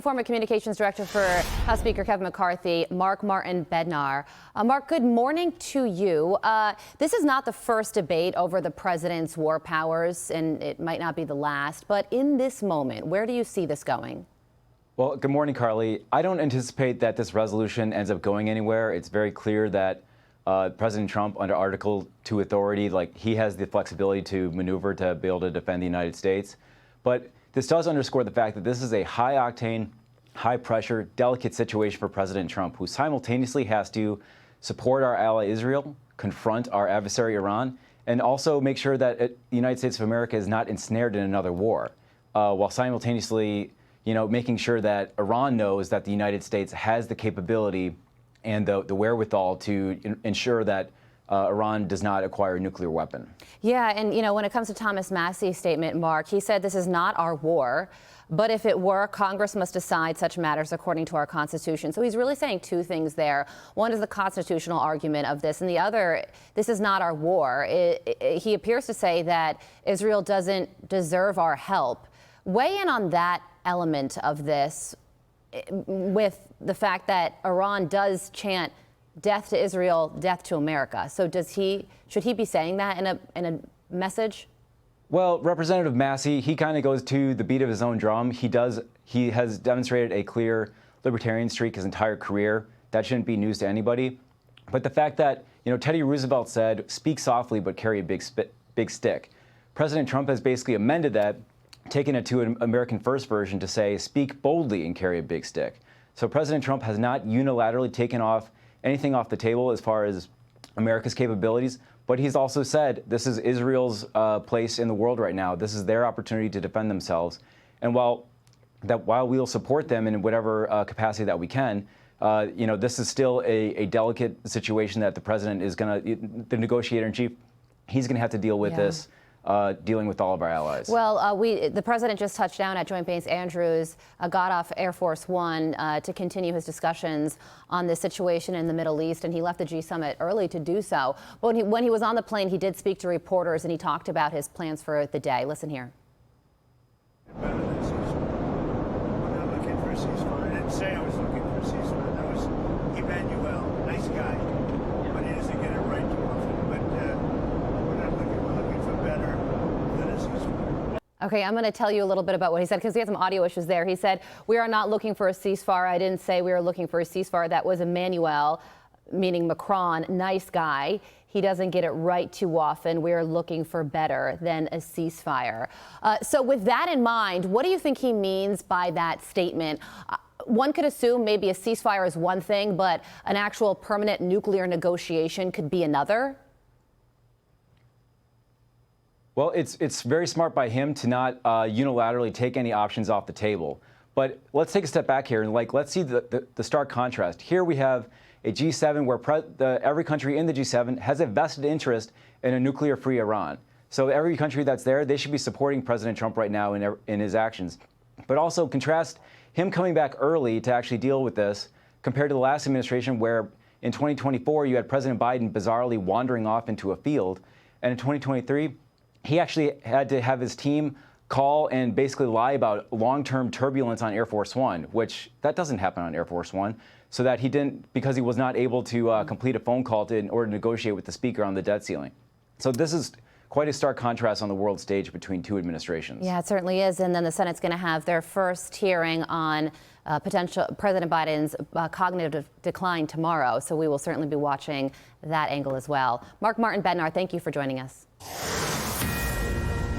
Former Communications Director for House Speaker Kevin McCarthy, Mark Martin Bednar. Mark, good morning to you. This is not the first debate over the president's war powers, and it might not be the last. But in this moment, where do you see this going? Well, good morning, Carly. I don't anticipate that this resolution ends up going anywhere. It's very clear that President Trump, under Article 2 authority, he has the flexibility to maneuver to be able to defend the United States. But this does underscore the fact that this is a high-octane, high-pressure, delicate situation for President Trump, who simultaneously has to support our ally Israel, confront our adversary Iran, and also make sure that the United States of America is not ensnared in another war, while simultaneously, making sure that Iran knows that the United States has the capability and the wherewithal to ensure that Iran does not acquire a nuclear weapon. Yeah, and when it comes to Thomas Massie's statement, Mark, he said this is not our war, but if it were, Congress must decide such matters according to our Constitution. So he's really saying two things there. One is the constitutional argument of this, and the other, this is not our war. He appears to say that Israel doesn't deserve our help. Weigh in on that element of this, with the fact that Iran does chant death to Israel, death to America. So should he be saying that in a message? Well, Representative Massey, he kind of goes to the beat of his own drum. He has demonstrated a clear libertarian streak his entire career. That shouldn't be news to anybody. But the fact that, Teddy Roosevelt said, speak softly but carry a big stick. President Trump has basically amended that, taken it to an American First version to say, speak boldly and carry a big stick. So President Trump has not unilaterally taken anything off the table as far as America's capabilities, but he's also said this is Israel's place in the world right now. This is their opportunity to defend themselves. And while we'll support them in whatever capacity that we can, this is still a delicate situation that the president is the negotiator in chief, he's going to have to deal with this. Dealing with all of our allies. Well, the president just touched down at Joint Base Andrews, got off Air Force One to continue his discussions on this situation in the Middle East, and he left the G Summit early to do so. But when he was on the plane, he did speak to reporters, and he talked about his plans for the day. Listen here. We're not looking for a ceasefire. I didn't say I was looking for a ceasefire. That was Emmanuel, nice guy, but he doesn't get it right too often. But we're looking for better than a ceasefire. Okay, I'm going to tell you a little bit about what he said, because he had some audio issues there. He said, we are not looking for a ceasefire. I didn't say we were looking for a ceasefire. That was Emmanuel, meaning Macron, nice guy. He doesn't get it right too often. We are looking for better than a ceasefire. So with that in mind, what do you think he means by that statement? One could assume maybe a ceasefire is one thing, but an actual permanent nuclear negotiation could be another. Well, it's very smart by him to not unilaterally take any options off the table. But let's take a step back here and let's see the stark contrast. Here we have a G7 where every country in the G7 has a vested interest in a nuclear-free Iran. So every country that's there, they should be supporting President Trump right now in his actions. But also contrast him coming back early to actually deal with this compared to the last administration, where in 2024 you had President Biden bizarrely wandering off into a field, and in 2023 he actually had to have his team call and basically lie about long-term turbulence on Air Force One, which that doesn't happen on Air Force One, so that because he was not able to complete a phone call in order to negotiate with the speaker on the debt ceiling. So this is quite a stark contrast on the world stage between two administrations. Yeah, it certainly is. And then the Senate's going to have their first hearing on potential President Biden's cognitive decline tomorrow. So we will certainly be watching that angle as well. Mark Martin Bednar, thank you for joining us.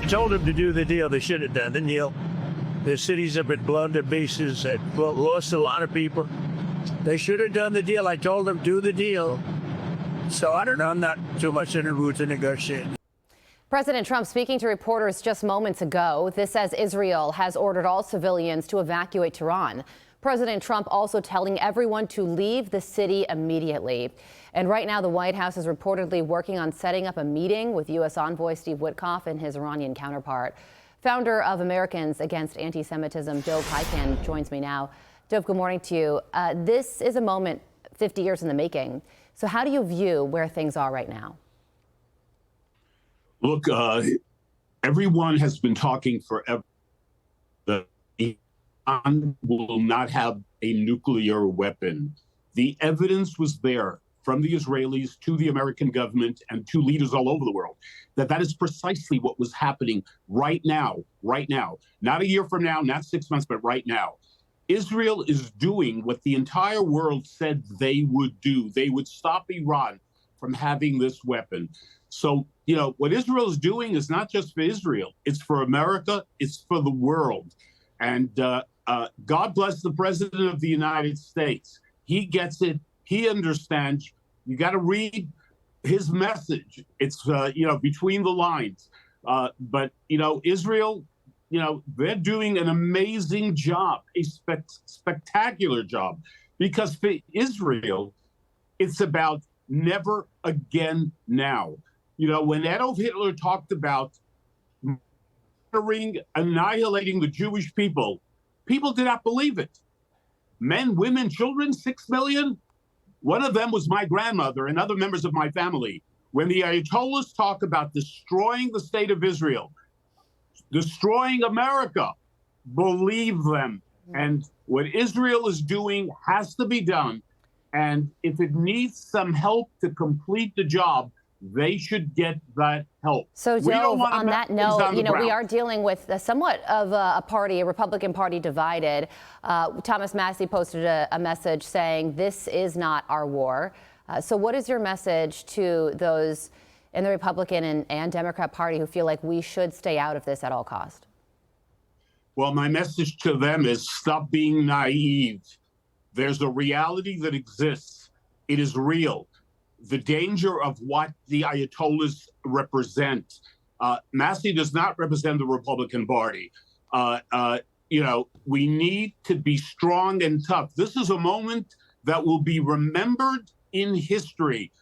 Told them to do the deal they should have done, didn't you? Their cities have been blown to bases and lost a lot of people. They should have done the deal. I told them, do the deal. So I don't know, I'm not too much in the mood to negotiate. President Trump speaking to reporters just moments ago. This as Israel has ordered all civilians to evacuate Tehran. President Trump also telling everyone to leave the city immediately. And right now, the White House is reportedly working on setting up a meeting with U.S. envoy Steve Witkoff and his Iranian counterpart. Founder of Americans Against Antisemitism, Dov Hikind, joins me now. Dov, good morning to you. This is a moment 50 years in the making. So how do you view where things are right now? Look, everyone has been talking forever. will not have a nuclear weapon. The evidence was there from the Israelis to the American government and to leaders all over the world that is precisely what was happening right now, not a year from now, not 6 months, but right now. Israel is doing what the entire world said they would do. They would stop Iran from having this weapon. So, what Israel is doing is not just for Israel. It's for America. It's for the world. And God bless the President of the United States. He gets it. He understands. You got to read his message. It's, between the lines. But Israel, they're doing an amazing job, a spectacular job, because for Israel, it's about never again now. When Adolf Hitler talked about annihilating the Jewish people, people did not believe it. Men, women, children, 6 million. One of them was my grandmother and other members of my family. When the Ayatollahs talk about destroying the state of Israel, destroying America, believe them. And what Israel is doing has to be done. And if it needs some help to complete the job, they should get that help. So, Dov, on that note, we are dealing with somewhat of a Republican Party divided. Thomas Massie posted a message saying, "This is not our war." So what is your message to those in the Republican and Democrat Party who feel like we should stay out of this at all cost? Well, my message to them is stop being naive. There's a reality that exists. It is real. The danger of what the Ayatollahs represent. Massie does not represent the Republican Party. We need to be strong and tough. This is a moment that will be remembered in history.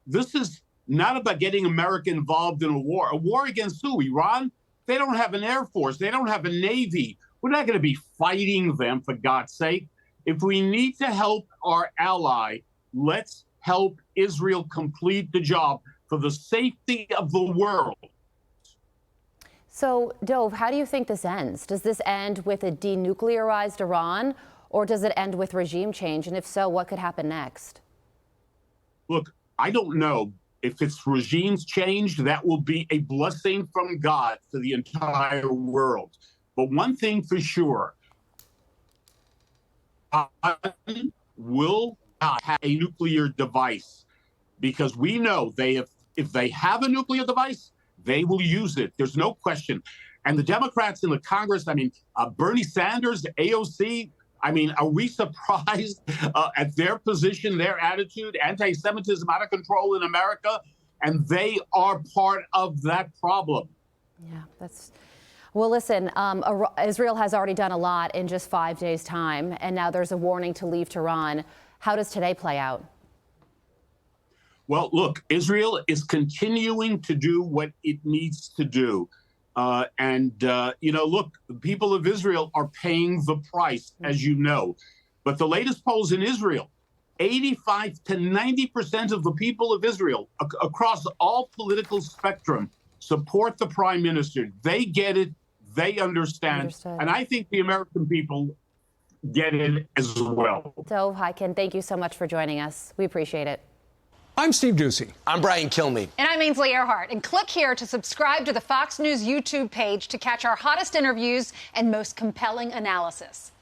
This is not about getting America involved in a war. A war against who? Iran? They don't have an air force. They don't have a navy. We're not going to be fighting them, for God's sake. If we need to help our ally, let's help Israel complete the job for the safety of the world. So, Dov, how do you think this ends? Does this end with a denuclearized Iran, or does it end with regime change? And if so, what could happen next? Look, I don't know. If it's regimes change, that will be a blessing from God for the entire world. But one thing for sure, Iran will not have a nuclear device, because we know if they have a nuclear device, they will use it. There's no question. And the Democrats in the Congress, Bernie Sanders, AOC, are we surprised at their position, their attitude, anti-Semitism out of control in America? And they are part of that problem. Yeah, well, listen, Israel has already done a lot in just 5 days' time, and now there's a warning to leave Tehran. How does today play out? Well, look, Israel is continuing to do what it needs to do. Look, the people of Israel are paying the price, as you know. But the latest polls in Israel, 85 to 90% of the people of Israel across all political spectrum support the prime minister. They get it. They understand. And I think the American people get it as well. Dov Hikind, thank you so much for joining us. We appreciate it. I'm Steve Ducey. I'm Brian Kilmeade. And I'm Ainsley Earhart. And click here to subscribe to the Fox News YouTube page to catch our hottest interviews and most compelling analysis.